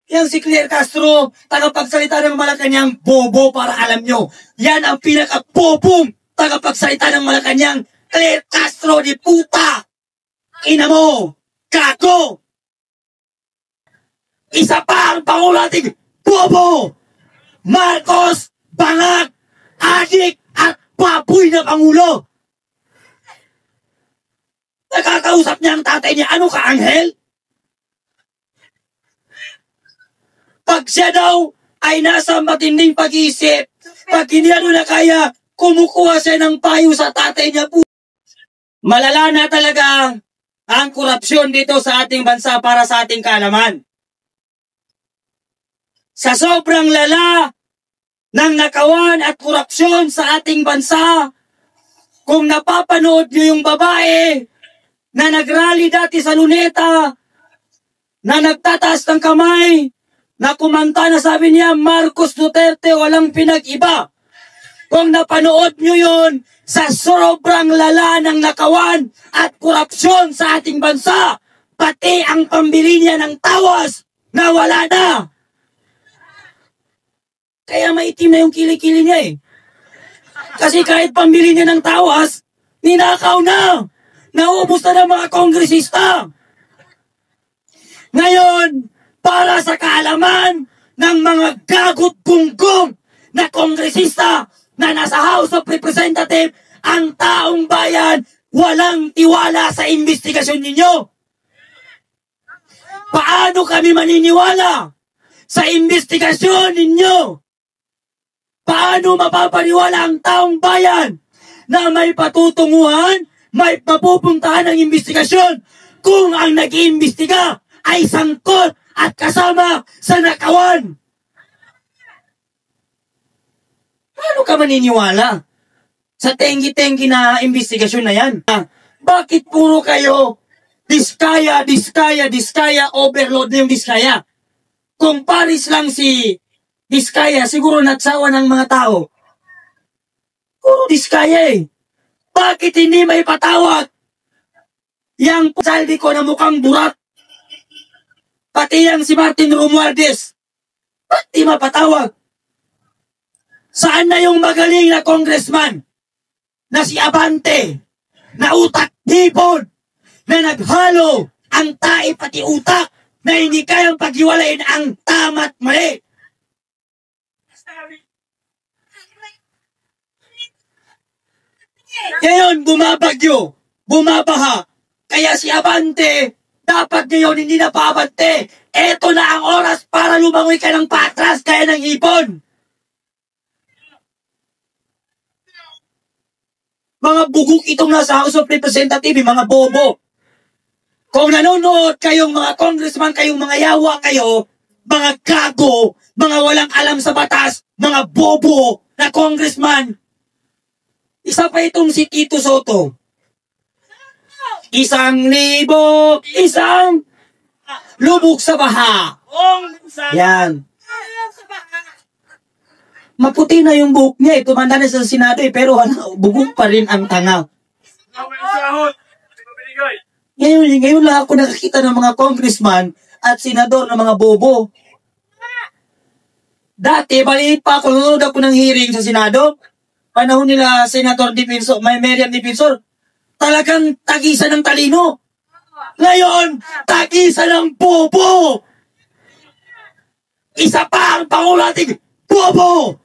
Yang si Claire Castro, tagapagsalita ng Malacanang, bobo para alam nyo. Yan ang pinaka-bobong tagapagsalita ng Malacanang, Claire Castro di puta. Ina mo, gago. Isa pa ang Pangulo natin, bobo. Marcos, bangag, adik, at baboy na Pangulo. Nakakausap niya ang tatay niya, ano ka, anghel? Pag siya daw ay nasa matinding pag-iisip, pag hindi na kaya, kumukuha siya ng payo sa tatay niya. Malala na talaga ang korupsyon dito sa ating bansa para sa ating kaalaman. Sa sobrang lala ng nakawan at korupsyon sa ating bansa, kung napapanood niyo yung babae na nagrally dati sa Luneta, na nagtataas ng kamay, na kumanta na sabi niya, Marcos Duterte, walang pinag-iba. Kung napanood nyo yun, sa sobrang lala ng nakawan at korupsyon sa ating bansa, pati ang pambili niya ng tawas, nawala na. Kaya maitim na yung kilikili niya eh. Kasi kahit pambili niya ng tawas, ninakaw na. Naubos na ng mga kongresista. Ngayon, para sa kaalaman ng mga gagot gunggong na kongresista na nasa House of Representatives, ang taong bayan walang tiwala sa investigasyon ninyo. Paano kami maniniwala sa investigasyon ninyo? Paano mapapaniwala ang taong bayan na may patutunguhan, may mapupuntahan ng investigasyon kung ang nag-iimbestiga ay sangkot at kasama sa nakawan? Paano ka maniniwala sa tenggi-tenggi na investigasyon na yan? Bakit puro kayo Diskaya, overload na yung Diskaya? Kung Paris lang si Diskaya, siguro natsawa ng mga tao. Puro Diskaya eh. Bakit hindi may patawag yang saldi ko na mukhang burat? Pati yang si Martin Romualdez, ba't di mapatawag? Saan na yung magaling na congressman na si Abante, na utak-hipon, na naghalo ang tae pati utak, na hindi kayang paghiwalayin ang tama't mali? Ngayon, bumabagyo, bumabaha, kaya si Abante, dapat ngayon hindi na paabante. Eto na ang oras para lumangoy ka ng patras kaya ng hipon. Mga bugok itong nasa House of Representatives, mga bobo. Kung nanonood kayong mga congressman, kayong mga yawa kayo, mga gago, mga walang alam sa batas, mga bobo na congressman. Isa pa itong si Tito Soto. 1,000, isang lubog sa baha. Yan. Maputi na yung buhok niya, tumanda na sa Senado pero bugok pa rin ang tanga. Ngayon lang ako nakakita ng mga congressman at senador ng mga bobo. Dati, maliit pa ako, nanonood ako ng hearing sa Senado. Panahon nila Senator Defensor, may Meriam Defensor. Talagang tagisan ng talino. Ngayon, tagisan ng bobo. Isa pa ang Pangulo natin, bobo.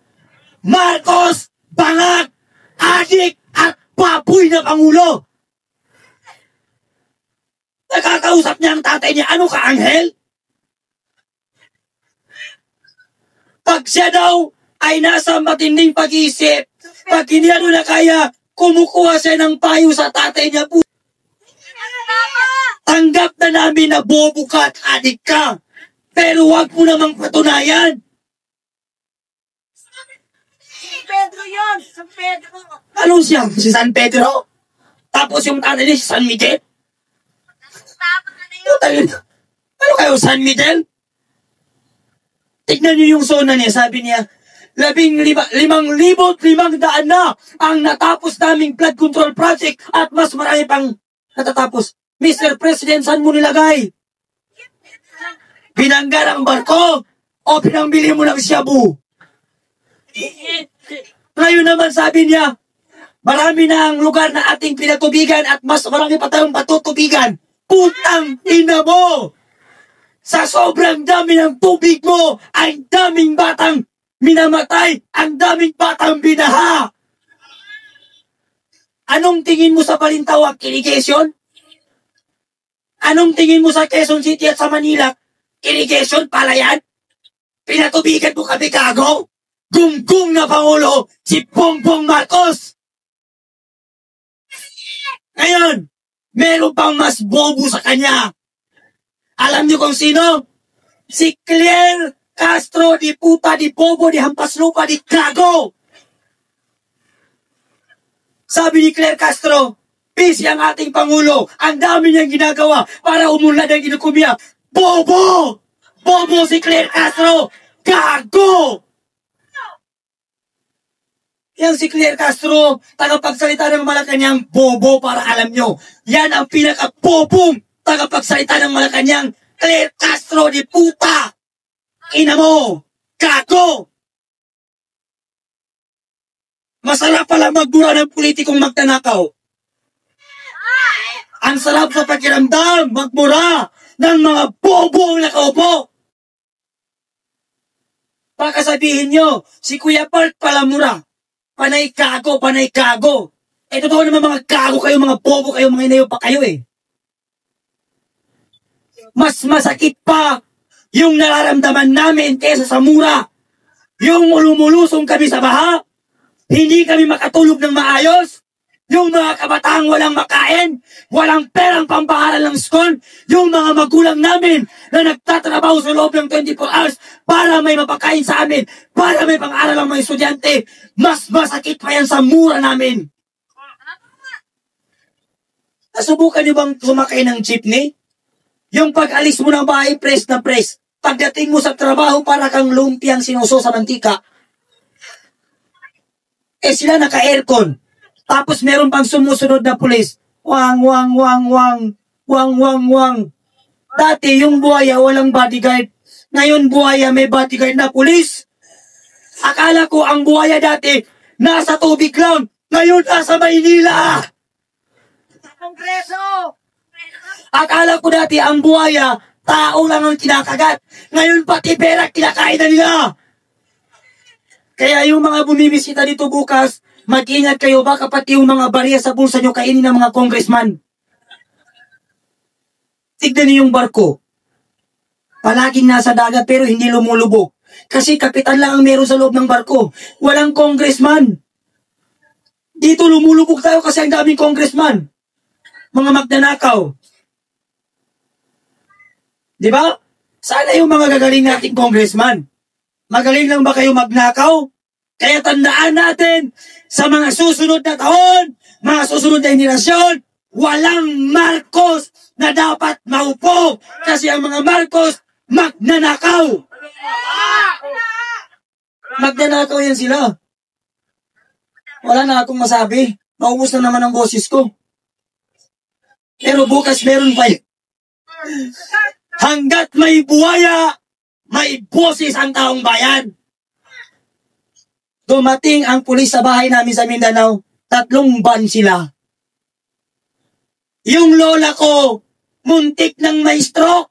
Marcos, bangag, adik, at baboy na Pangulo. Nakakausap niya ang tatay niya, ano ka, anghel? Pag siya daw ay nasa matinding pag-iisip, pag hindi na kaya, kumukuha siya ng payo sa tatay niya. Tanggap na namin na bobo ka at adik ka. Pero wag mo namang patunayan. Pedro yun! San Pedro! Ano siya? Si San Pedro? Tapos yung tatay niya si San Miguel? Ano kayo, San Miguel? Tignan niyo yung zona niya. Sabi niya, 5,500 na ang natapos naming flood control project at mas marami pang natatapos. Mr. President, saan mo nilagay? Binangga ng barko o pinambili mo ng shabu? Ngayon naman sabi niya, marami na ang lugar na ating pinatubigan at mas marami pa tayong patutubigan. Putang ina mo! Sa sobrang dami ng tubig mo, ang daming batang minamatay, ang daming batang binaha. Anong tingin mo sa Balintawak, irrigation? Anong tingin mo sa Quezon City at sa Manila? Irrigation, palayan? Pinatubigan mo kami, gago? Gunggong na Pangulo, si Bongbong Marcos! Ngayon, meron pang mas bobo sa kanya. Alam niyo kung sino? Si Claire Castro, di puta, di bobo, di hampas lupa, di gago! Sabi ni Claire Castro, busy ang ating Pangulo. Ang dami niyang ginagawa para umunlad ang inukumya. Bobo! Bobo si Claire Castro! Gago! Yang si Claire Castro, tagapagsalita ng Malacanang, bobo para alam nyo. Yan ang pinaka-bobong tagapagsalita ng Malacanang. Claire Castro, di puta! Ina mo! Gago! Masarap pala magbura ng politikong magtanakaw. Ang sarap sa pakiramdam, magbura ng mga bobong nakaupo. Baka sabihin nyo, si Kuya Park pala mura. Panay gago, panay gago. Eh, totoo naman mga gago kayo, mga bobo kayo, mga inayo pa kayo eh. Mas masakit pa yung nararamdaman namin kaysa sa mura. Yung lumulusong kami sa baha, hindi kami makatulog ng maayos. Yung mga kabataang walang makain, walang perang pampaharal ng school, yung mga magulang namin na nagtatrabaho sa loob ng 24 hours para may mapakain sa amin, para may pang-aral ang mga estudyante, mas masakit pa yan sa mura namin. Nasubukan niyo bang sumakay ng jeepney? Yung pag-alis mo ng bahay, press na press. Pagdating mo sa trabaho, para kang lumpiang sinuso sa mantika. Eh sila naka-aircon. Tapos meron pang sumusunod na pulis. Wang, wang, wang, wang. Wang, wang, wang. Dati yung buhaya walang bodyguard. Ngayon buhaya may bodyguard na pulis. Akala ko ang buhaya dati nasa tubig lang. Ngayon nasa Maynila. Kongreso! Akala ko dati ang buhaya tao lang ang kinakagat. Ngayon pati pera kinakain na nila. Kaya yung mga bumibisita dito bukas, mag-ingat kayo, baka pati yung mga barya sa bulsa nyo kainin ng mga congressman. Tignan niyo yung barko. Palaging nasa dagat pero hindi lumulubog. Kasi kapitan lang ang meron sa loob ng barko. Walang congressman. Dito lumulubog tayo kasi ang daming congressman. Mga magnanakaw. Di ba? Sana yung mga gagaling nating congressman. Magaling lang ba kayo magnakaw? Kaya tandaan natin, sa mga susunod na taon, mga susunod na henerasyon, walang Marcos na dapat maupo. Kasi ang mga Marcos, magnanakaw. Magnanakaw yan sila. Wala na akong masabi. Maubos na naman ang boses ko. Pero bukas meron pa yun. Hanggat may buhaya, may boses ang taong bayan. Dumating ang pulis sa bahay namin sa Mindanao, 3 ban sila. Yung lola ko, muntik ng may stroke.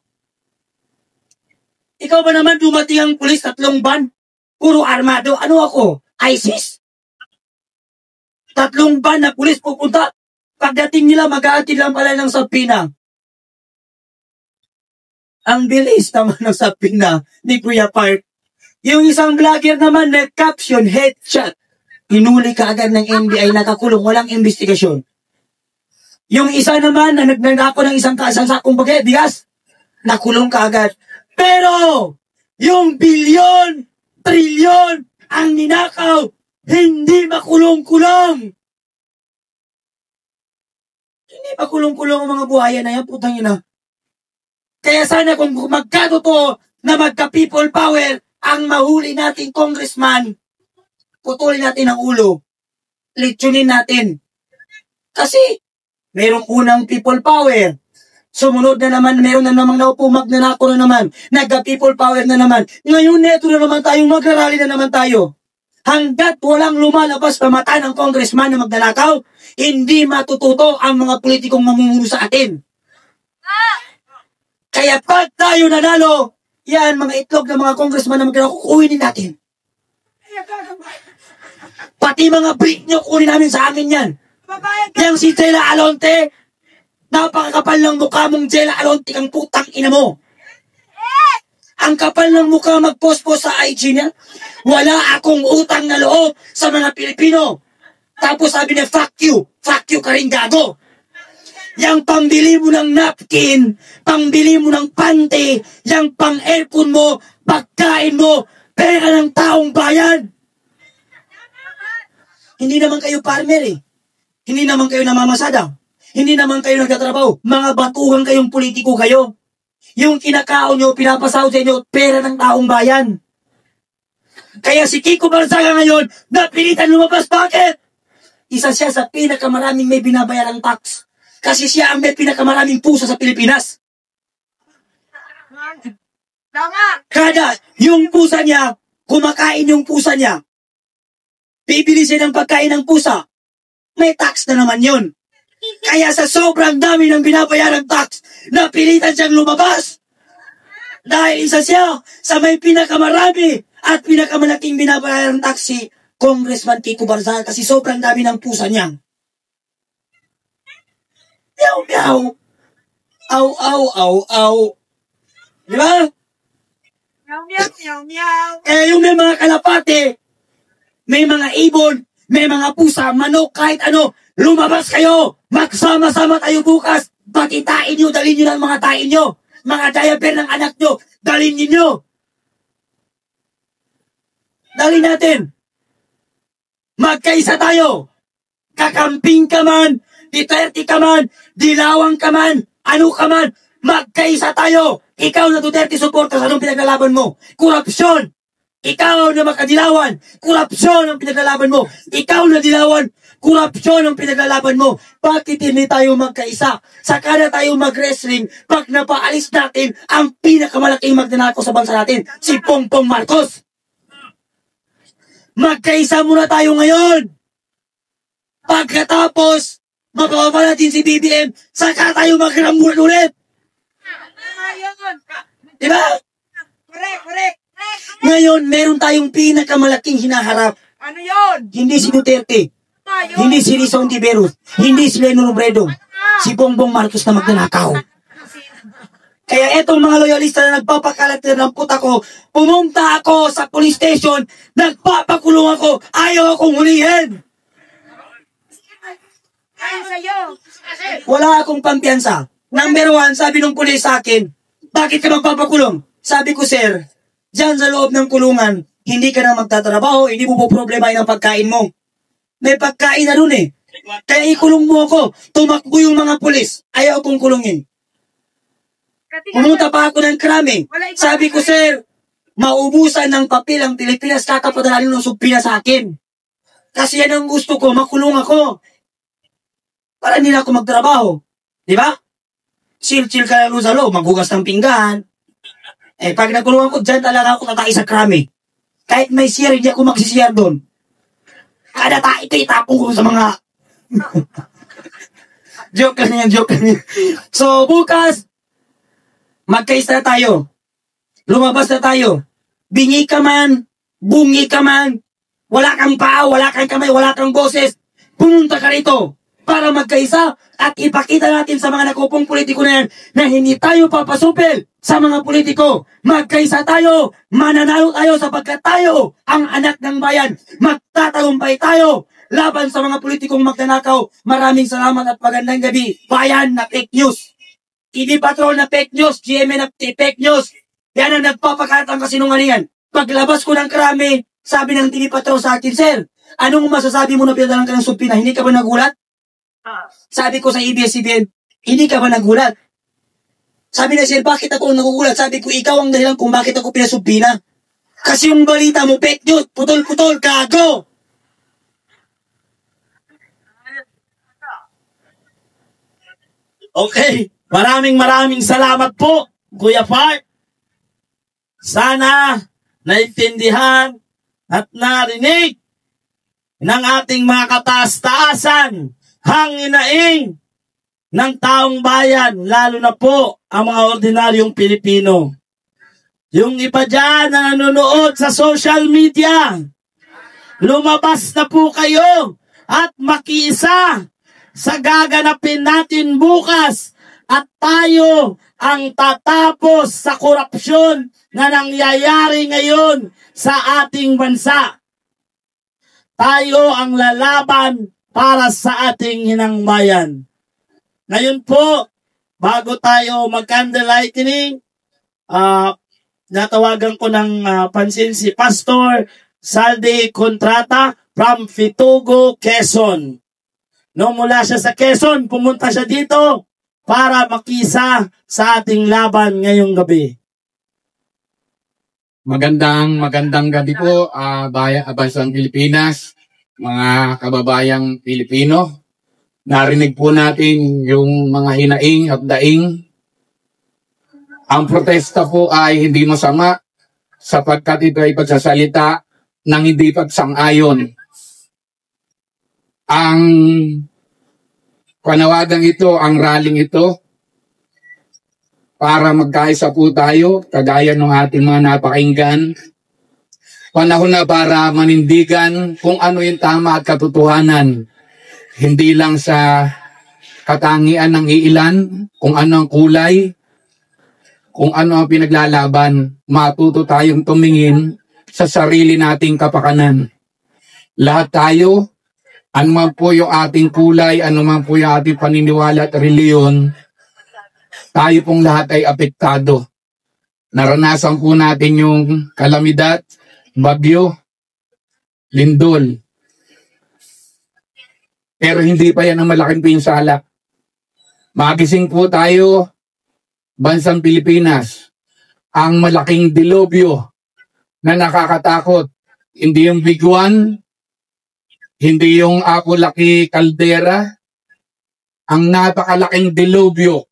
Ikaw ba naman dumating ang pulis 3 ban? Puro armado. Ano ako? ISIS? 3 ban na pulis pupunta. Pagdating nila, mag-aatid lang pala ng sapina. Ang bilis naman ng sapina ni Kuya Park. Yung isang vlogger naman nag-caption, headshot. Inuli ka agad ng NBI, nakakulong, walang investigasyon. Yung isa naman na nagnanako ng isang sakong bigas, nakulong ka agad. Pero, yung bilyon, trilyon, ang ninakaw, hindi makulong-kulong. Hindi makulong-kulong ang mga buhaya na yan, putang ina. Kaya sana kung magkatotoo na magka-people power, ang mahuli nating congressman, putulin natin ang ulo. Litsunin natin. Kasi, merong unang people power. Sumunod na naman, meron na namang naupumag na nako na naman. Nagka-people power na naman. Ngayon, neto na naman tayong magrarally na naman tayo. Hanggat walang lumalabas pa mata ng congressman na magnanakaw, hindi matututo ang mga politikong mamumuno sa atin. Kaya pag tayo nanalo, yan, mga itlog ng mga congressman na magnanakaw, kukunin natin. Pati mga brick nyo, kunin namin sa amin yan. Yang si Jela Alonte, napakakapal ng mukha mong Jela Alonte kang putang ina mo. Ang kapal ng mukha mag-post-post sa IG niya. Wala akong utang na loob sa mga Pilipino. Tapos sabi niya, fuck you ka rin gago. Yang pambili mo ng napkin, pambili mo ng pante, yang pang-aircon mo, pagkain mo, pera ng taong bayan. Hindi naman kayo farmer eh. Hindi naman kayo namamasada. Hindi naman kayo nagtatrabaho. Mga batuhan kayong politiko kayo. Yung kinakaon nyo, pinapasahod sa inyo, pera ng taong bayan. Kaya si Kiko Barzaga ngayon, napilitan lumabas. Bakit? Isa siya sa pinakamaraming may binabayarang tax. Kasi siya ang may pinakamaraming pusa sa Pilipinas. Tama! Kada yung pusa niya, kumakain yung pusa niya, bibili siya ng pagkain ng pusa, may tax na naman yun. Kaya sa sobrang dami ng binabayarang tax, napilitan siyang lumabas. Dahil isa siya sa may pinakamarami at pinakamalaking binabayarang tax si Congressman Kiko Barzaga kasi sobrang dami ng pusa niya. Meow, meow. Aw, aw, aw, aw. Di ba? Meow, meow, meow, meow. Eh, yung may mga kalapate, may mga ibon, may mga pusa, manok, kahit ano, lumabas kayo! Magsama-sama tayo bukas! Pakitain nyo, dalhin nyo ng mga tain nyo! Mga diaper ng anak nyo, dalhin ninyo! Dalhin natin! Magkaisa tayo! Kakamping ka man, Duterte ka man, Dilawang ka man, ano ka man, magkaisa tayo! Ikaw na Duterte suporta sa anong pinaglalaban mo? Korupsyon! Ikaw na makadilawan, korupsyon ang pinaglalaban mo. Ikaw na dilawan, korupsyon ang pinaglalaban mo. Bakit hindi tayo magkaisa? Saka na tayo mag-wrestling pag napaalis natin ang pinakamalaking magnanakaw sa bansa natin, si Bongbong Marcos. Magkaisa muna tayo ngayon. Pagkatapos, mapapala natin si BBM, saka tayo mag-rambulan ulit. Diba? Correct. Ngayon, meron tayong pinakamalaking hinaharap. Ano yun? Hindi si Duterte, Ayun. hindi si Rizon Tiveros, hindi si Leno Robredo, si Bongbong Marcos na magnanakaw. Kaya etong mga loyalista na nagpapakalat ng puta ko, pumunta ako sa police station, nagpapakulong ako, ayaw akong hulihin. Ayun sa'yo. Wala akong pampiyansa. Number one, sabi ng pulis sa akin, bakit ka magpapakulong? Sabi ko, sir, diyan sa loob ng kulungan, hindi ka na magtatrabaho, hindi mo po problema ng pagkain mo. May pagkain na dun eh. Kaya ikulong mo ako. Tumakbo yung mga pulis. Ayaw akong kulungin. Pumunta pa ako ng krami. Sabi ko, sir, maubusan ng papel ang Pilipinas, kakapadala ng subpina sa akin. Kasi yan ang gusto ko, makulong ako. Para hindi na ako magtrabaho. Di ba? Chill-chill ka lang sa loob, maghugas ng pinggan. Eh, pag nagkulungan ko, dyan talaga ako tatay sa krami. Kahit may siyar, hindi ako magsisiyar doon. Kada ito itapong ko sa mga... joke lang yan. So, bukas, magkaisa na tayo. Lumabas na tayo. Bingi ka man, bungi ka man, wala kang paa, wala kang kamay, wala kang boses. Pumunta ka rito para magkaisa at ipakita natin sa mga nakupong politiko na yan na hindi tayo papasupil sa mga politiko. Magkaisa tayo, mananalo tayo sapagkat tayo ang anak ng bayan. Magtatagumpay tayo laban sa mga politikong magnanakaw. Maraming salamat at magandang gabi. Bayan na fake news. TV Patrol na fake news. GMA na fake news. Yan ang nagpapakalat ng kasinungalingan. Paglabas ko ng krami, sabi ng TV Patrol sa akin, sir, anong masasabi mo na pinadalang ka ng supina? Hindi ka ba nagulat? Sabi ko sa ABS-CBN, hindi ka ba nagulat? Sabi na, sir, bakit ako nagugulat? Sabi ko, ikaw ang dahilan kung bakit ako pinasubpina. Kasi yung balita mo, fake news, putol-putol, gago! Okay. Maraming salamat po, Kuya Park. Sana naintindihan at narinig ng ating mga kataas-taasan, hanginaing ng taong bayan, lalo na po ang mga ordinaryong Pilipino. Yung iba dyan na nanonood sa social media, lumabas na po kayo at makiisa sa gaganapin natin bukas at tayo ang tatapos sa korupsyon na nangyayari ngayon sa ating bansa. Tayo ang lalaban para sa ating inang bayan. Ngayon po, bago tayo mag-candle lightning, natawagan ko ng pansin si Pastor Saldi Contrata from Fitugo, Quezon. No, mula siya sa Quezon, pumunta siya dito para makisa sa ating laban ngayong gabi. Magandang gabi po, Bansang Pilipinas, mga kababayang Pilipino. Narinig po natin yung mga hinaing at daing. Ang protesta po ay hindi masama sapagkat ito ay pagsasalita ng hindi pagsang-ayon. Ang panawagang ito, ang rallying ito, para magkaisa po tayo, kagaya ng ating mga napakinggan. Panahon na para manindigan kung ano yung tama at katotohanan. Hindi lang sa katangian ng iilan, kung ano ang kulay, kung ano ang pinaglalaban. Matuto tayong tumingin sa sarili nating kapakanan. Lahat tayo, anuman po yung ating kulay, anuman po yung ating paniniwala at reliyon, tayo pong lahat ay apektado. Naranasan po natin yung kalamidad, bagyo, lindol. Pero hindi pa yan ang malaking pinsala. Magising po tayo, Bansang Pilipinas, ang malaking dilubyo na nakakatakot. Hindi yung biguan, hindi yung Apo-Laki kaldera, ang napakalaking dilubyo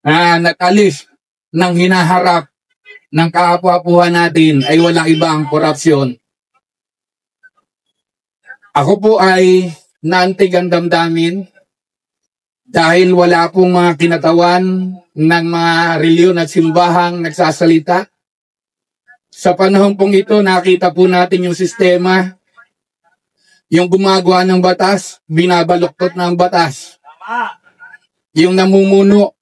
na natalis ng hinaharap ng kaapwa-apuhan natin ay walang ibang korupsyon. Ako po ay naantig ang damdamin dahil wala pong mga kinatawan ng mga reliyon at simbahang nagsasalita. Sa panahon pong ito, nakita po natin yung sistema, yung gumagawa ng batas, binabaluktot ng batas. Yung namumuno,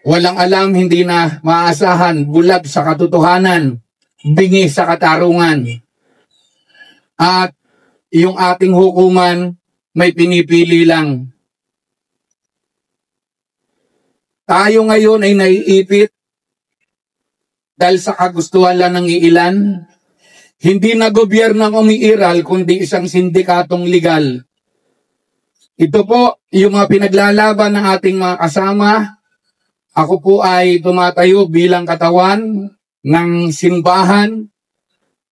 walang alam, hindi na maasahan, bulag sa katotohanan, bingi sa katarungan. At yung ating hukuman, may pinipili lang. Tayo ngayon ay naiipit dahil sa kagustuhan lang ng iilan. Hindi na gobyerno ang umiiral, kundi isang sindikatong legal. Ito po, yung mga pinaglalaban ng ating mga kasama. Ako po ay tumatayo bilang katawan ng simbahan.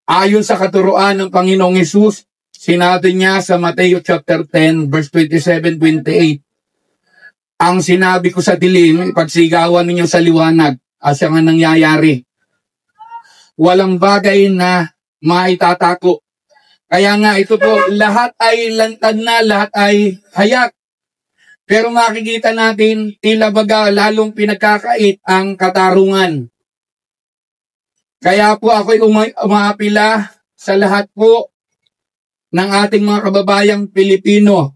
Ayon sa katuruan ng Panginoong Hesus, sinabi niya sa Mateo chapter 10, verse 27-28. Ang sinabi ko sa dilim, ipagsigawan ninyo sa liwanag, asya nga nangyayari. Walang bagay na maitatakot. Kaya nga ito po, lahat ay lantad na, lahat ay hayak. Pero makikita natin, tila baga lalong pinagkakait ang katarungan. Kaya po ako'y umaapila sa lahat po ng ating mga kababayang Pilipino.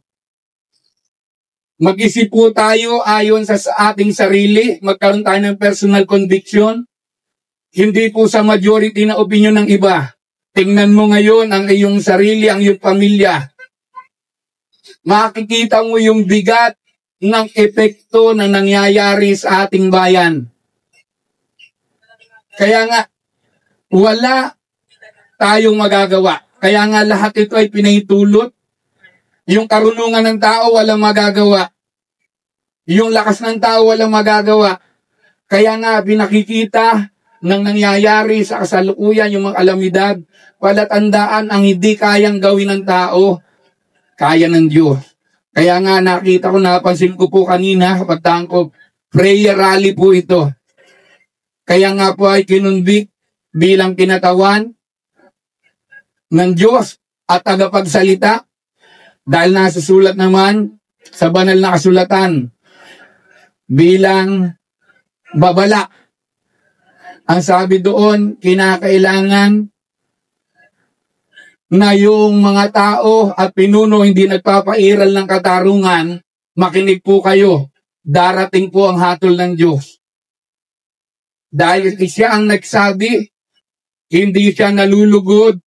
Mag-isip po tayo ayon sa ating sarili, magkaroon tayo ng personal conviction. Hindi po sa majority na opinion ng iba. Tingnan mo ngayon ang iyong sarili, ang iyong pamilya. Makikita mo yung bigat ng epekto na nangyayari sa ating bayan. Kaya nga, wala tayong magagawa. Kaya nga lahat ito ay pinahitulot. Yung karunungan ng tao, walang magagawa. Yung lakas ng tao, walang magagawa. Kaya nga, pinakikita ng nangyayari sa kasalukuyan, yung mga kalamidad, palatandaan ang hindi kayang gawin ng tao, kaya ng Diyos. Kaya nga nakita ko, napansin ko po kanina, kapagtaan ko, prayer rally po ito. Kaya nga po ay kinunbik bilang kinatawan ng Diyos at tagapagsalita, dahil nasusulat naman sa banal na kasulatan bilang babala. Ang sabi doon, kinakailangan na yung mga tao at pinuno hindi nagpapairal ng katarungan, makinig po kayo, darating po ang hatol ng Diyos. Dahil siya ang nagsabi, hindi siya nalulugod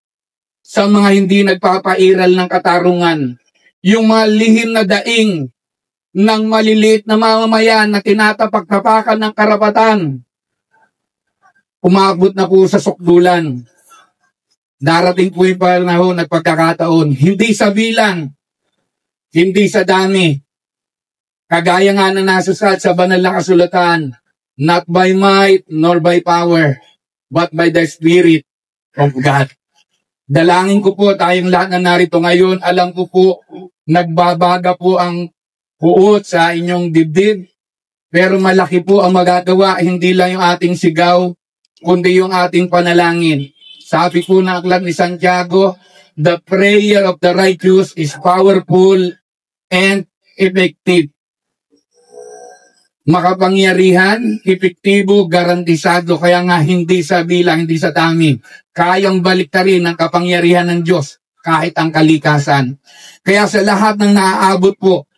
sa mga hindi nagpapairal ng katarungan. Yung mga lihim na daing ng maliliit na mamamayan na tinatapak-tapakan ng karapatan, umabot na po sa sukdulan. Darating po yung panahon at pagkakataon, hindi sa bilang, hindi sa dami. Kagaya nga na nasusulat sa banal na kasulatan, not by might nor by power, but by the Spirit of God. Dalangin ko po tayong lahat na narito ngayon, alam ko po, nagbabaga po ang puot sa inyong dibdib, pero malaki po ang magagawa, hindi lang yung ating sigaw, kundi yung ating panalangin. Sabi po ng aklat ni Santiago, the prayer of the righteous is powerful and effective. Makapangyarihan, epektibo, garantisado. Kaya nga hindi sa bilang, hindi sa dami. Kayang baliktarin ang kapangyarihan ng Diyos kahit ang kalikasan. Kaya sa lahat ng naaabot po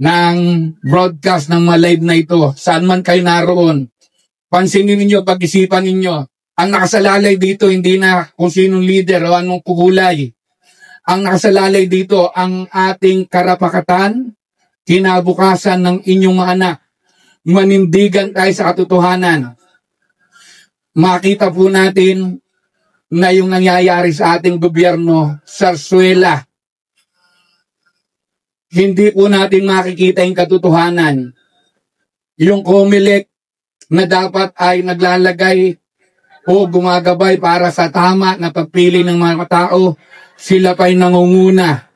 ng broadcast ng live na ito, saan man kayo naroon, pansinin ninyo, pag-isipan ninyo, ang nakasalalay dito hindi na kung sinong leader o anong kulay. Ang nakasalalay dito ang ating karapakatan, kinabukasan ng inyong mga anak. Manindigan tayo sa katotohanan. Makita po natin na yung nangyayari sa ating gobyerno, sarswela. Hindi po natin makikita yung katotohanan. Yung COMELEC na dapat ay naglalagay o gumagabay para sa tama na pagpili ng mga tao, sila pa'y nangunguna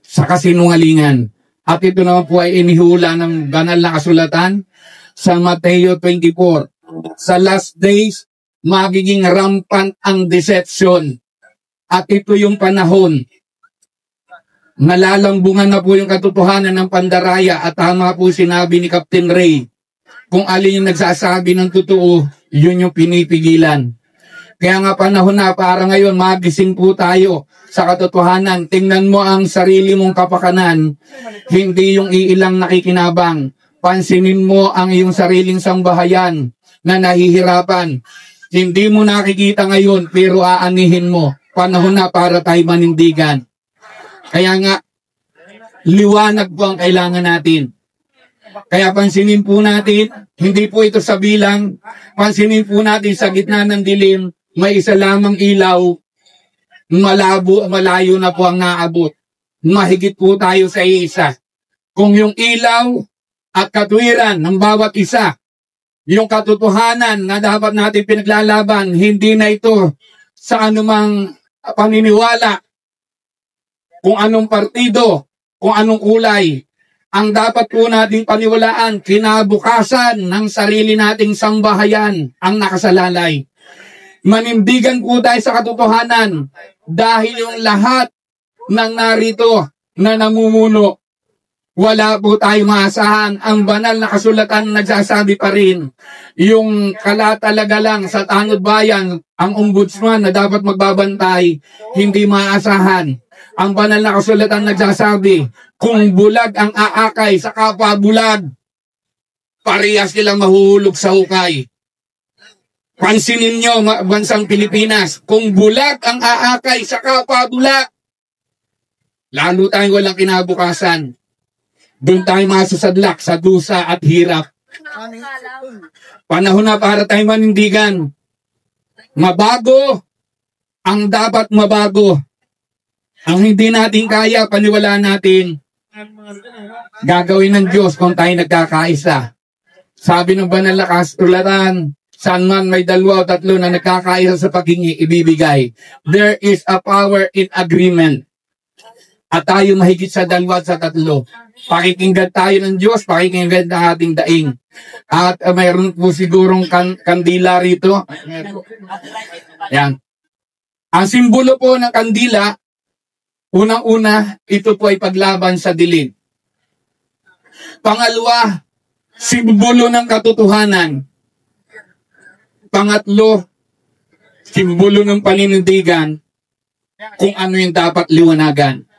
sa kasinungalingan. At ito naman po ay inihula ng banal na kasulatan sa Mateo 24. Sa last days, magiging rampant ang deception. At ito yung panahon, nalalambungan na po yung katotohanan ng pandaraya at tama po sinabi ni Captain Ray. Kung alin yung nagsasabi ng totoo, yun yung pinipigilan. Kaya nga panahon na para ngayon magising po tayo sa katotohanan. Tingnan mo ang sarili mong kapakanan, hindi yung iilang nakikinabang. Pansinin mo ang iyong sariling sambahayan na nahihirapan. Hindi mo nakikita ngayon pero aanihin mo. Panahon na para tayo manindigan. Kaya nga, liwanag po ang kailangan natin. Kaya pansinin po natin, hindi po ito sa bilang, pansinin po natin sa gitna ng dilim, may isa lamang ilaw, malayo na po ang naabot. Mahigit po tayo sa isa. Kung yung ilaw at katwiran ng bawat isa, yung katotohanan na dapat natin pinaglalaban, hindi na ito sa anumang paniniwala, kung anong partido, kung anong kulay. Ang dapat po nating paniwalaan, kinabukasan ng sarili nating sambahayan ang nakasalalay. Manindigan po tayo sa katotohanan dahil yung lahat ng narito na namumuno, wala po tayo maasahan. Ang banal na kasulatan nagsasabi pa rin, yung kalatalaga lang sa tanod bayan, ang ombudsman na dapat magbabantay, hindi maasahan. Ang banal na kasulatan nagsasabi, kung bulag ang aakay sa kapwa bulag, parehas nilang mahuhulog sa hukay. Pansinin nyo, bansang Pilipinas, kung bulag ang aakay sa kapwa bulag, lalo tayong walang kinabukasan. Doon tayo masusadlak sa dusa at hirap. Panahon na para tayo manindigan. Mabago ang dapat mabago. Ang hindi natin kaya, paniwalaan natin, gagawin ng Diyos kung tayo nagkakaisa. Sabi ng banal na kasulatan, saan man may dalawa o tatlo na nagkakaisa sa paghingi, ibibigay. There is a power in agreement. at tayo mahigit sa 2 at sa 3. Pakikinggan tayo ng Diyos, pakikinggan ng ating daing. At mayroon po sigurong kandila rito. Yan. Ang simbolo po ng kandila, unang-una, ito po ay paglaban sa dilim. Pangalawa, simbolo ng katotohanan. Pangatlo, simbolo ng paninindigan kung ano yung dapat liwanagan.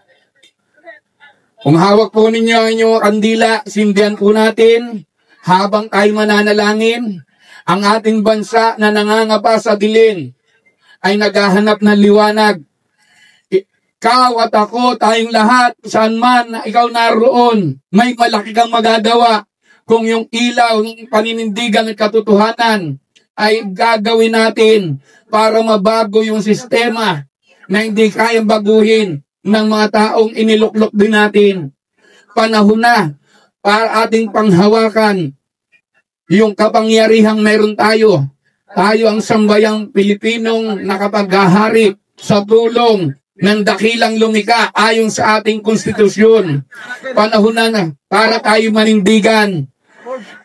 Kung hawak po ninyo ang inyong kandila, sindihan po natin habang tayo mananalangin. Ang ating bansa na nangangapa sa dilim ay naghahanap ng liwanag. Ikaw at ako, tayong lahat, saan man na ikaw naroon, may malaki kang magagawa kung yung ilaw ng paninindigan at katotohanan ay gagawin natin para mabago yung sistema na hindi kayang baguhin ng mga taong iniluklok din natin. Panahon na para ating panghawakan yung kapangyarihang meron tayo. Tayo ang sambayang Pilipinong nakapaghahari sa tulong ng dakilang lumika ayon sa ating konstitusyon. Panahon na para tayo manindigan.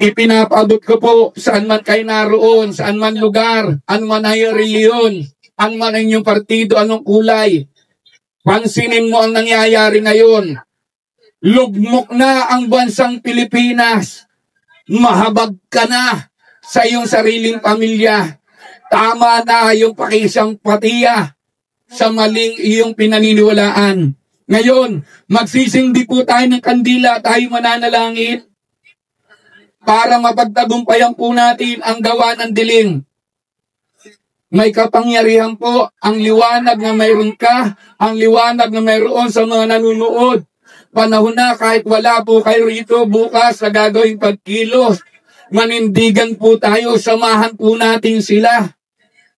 Ipinapaabot ko po saan man kayo naroon, saan man lugar, anuman ang iyong reliyon, anuman ang inyong partido, anong kulay. Pansinin mo ang nangyayari ngayon. Lugmok na ang bansang Pilipinas. Mahabag ka na sa iyong sariling pamilya. Tama na yung pakisang patiya sa maling iyong pinaniniwalaan. Ngayon, magsisindi po tayo ng kandila, tayo mananalangin para mapagtagumpayan po natin ang gawa ng dilim. May kapangyarihan po ang liwanag na mayroon ka, ang liwanag na mayroon sa mga nanunood. Panahon na kahit wala po kayo rito bukas sa gagawing pagkilos, manindigan po tayo, samahan po natin sila.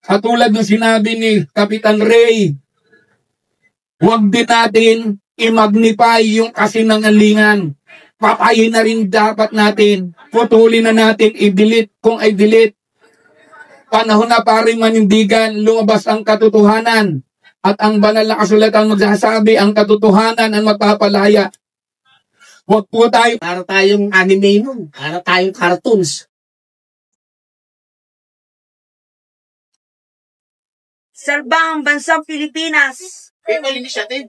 Katulad ng sinabi ni Kapitan Ray, huwag din natin i-magnify yung kasinungalingan. Patayin na rin dapat natin, putulin na natin, i-delete kung ay delete. Panahon na para manindigan, lumabas ang katotohanan. At ang banal na kasulatan magsasabi, ang katotohanan ang magpapalaya. Huwag po tayo, Para tayong anime nun. Para tayong cartoons. Salba ang bansang Pilipinas. People Initiative.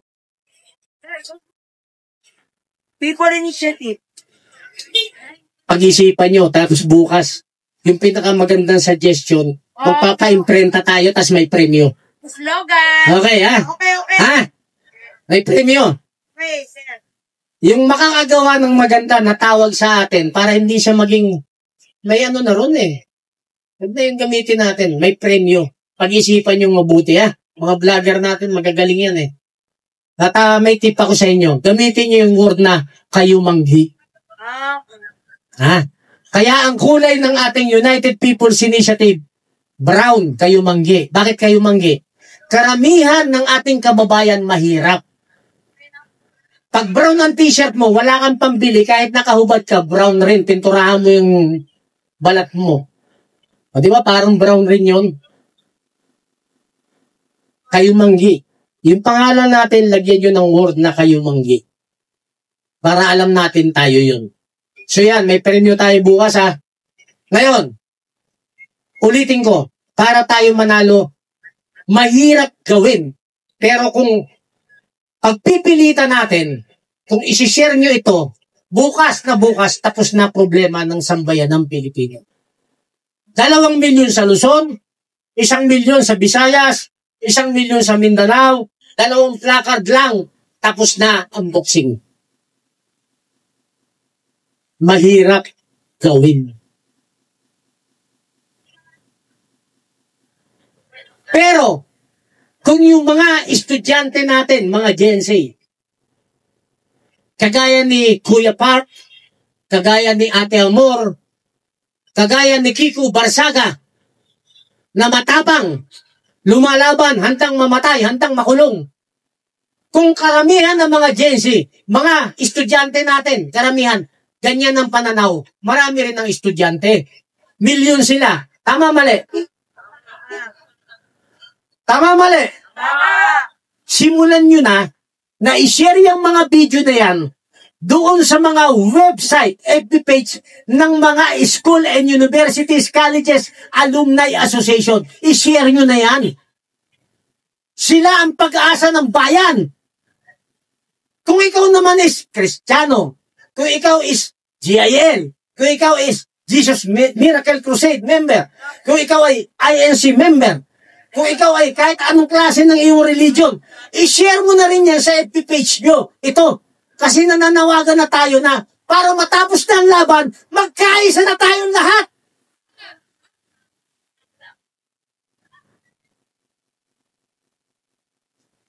People Initiative. Pag-isipan nyo, tapos bukas, yung pinakamagandang suggestion, magpapa-imprenta tayo, tas may premyo. Slogan. Okay, ha? Okay. Ha? May premyo. Okay, sir. Yung makakagawa ng maganda na tawag sa atin para hindi siya maging, may ano na ron eh. Huwag na yung gamitin natin, may premyo. Pag-isipan yung mabuti, ha? Mga vlogger natin, magagaling yan eh. At may tip ako sa inyo, gamitin nyo yung word na kayumanggi. Ha? Kaya ang kulay ng ating United People's Initiative, brown, kayumanggi. Bakit kayumanggi? Karamihan ng ating kababayan mahirap. Pag brown ang t-shirt mo, wala kang pambili, kahit nakahubad ka, brown rin, pinturahan mo yung balat mo. O di ba, parang brown rin yun. Kayumanggi. Yung pangalan natin, lagyan yun ng word na kayumanggi. Para alam natin tayo yun. So yan, may premyo tayo bukas ha. Ngayon, ulitin ko, para tayo manalo, mahirap gawin. Pero kung pagpipilitan natin, kung isishare nyo ito, bukas na bukas, tapos na problema ng sambayan ng Pilipino. 2 milyon sa Luzon, 1 milyon sa Visayas, 1 milyon sa Mindanao, 2 placard lang, tapos na ang boxing. Mahirap gawin. Pero, kung yung mga estudyante natin, mga Gen Z, kagaya ni Kuya Park, kagaya ni Ate Amor, kagaya ni Kiko Barsaga, na matapang, lumalaban, handang mamatay, handang makulong. Kung karamihan ng mga Gen Z, mga estudyante natin, karamihan, ganyan ang pananaw, marami rin ang estudyante. Milyon sila. Tama, mali? Tama, mali? Tama. Simulan nyo na na i-share yung mga video na yan doon sa mga website, FB page ng mga school and universities, colleges, alumni association. I-share nyo na yan. Sila ang pag-asa ng bayan. Kung ikaw naman is Kristiyano, kung ikaw is GIL, kung ikaw is Jesus Miracle Crusade member, kung ikaw ay INC member, kung ikaw ay kahit anong klase ng iyong religion, i-share mo na rin yan sa FB page nyo. Ito, kasi nananawagan na tayo na para matapos na ang laban, magkaisa na tayong lahat.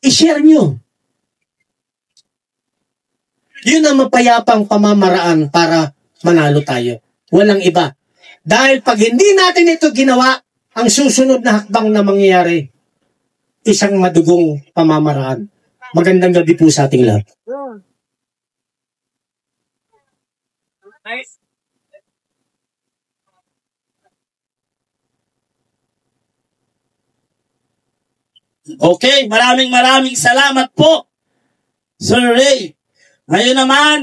I-share nyo. Yun ang mapayapang pamamaraan para manalo tayo. Walang iba. Dahil pag hindi natin ito ginawa, ang susunod na hakbang na mangyayari, isang madugong pamamaraan. Magandang gabi po sa ating lahat. Nice. Okay, maraming salamat po, Sir Ray. Ngayon naman,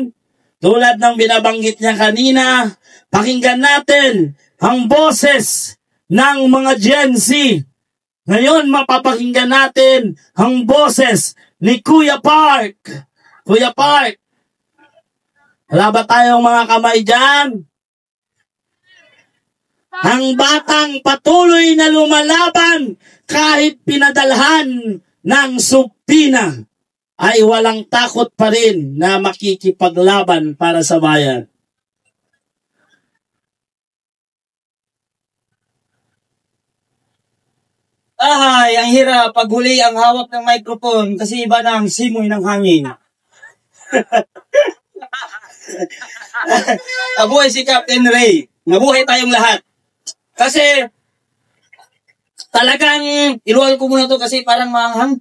tulad ng binabanggit niya kanina, pakinggan natin ang boses ng mga Gen Z. Ngayon, mapapakinggan natin ang boses ni Kuya Park. Kuya Park, wala ba tayong mga kamay dyan? Ang batang patuloy na lumalaban kahit pinadalhan ng supina ay walang takot pa rin na makikipaglaban para sa bayan. Ay, ang hirap pag huli ang hawak ng microphone kasi iba na ang simoy ng hangin. Mabuhay si Captain Ray. Mabuhay tayong lahat. Kasi talagang iluwal ko muna to kasi parang maanghang.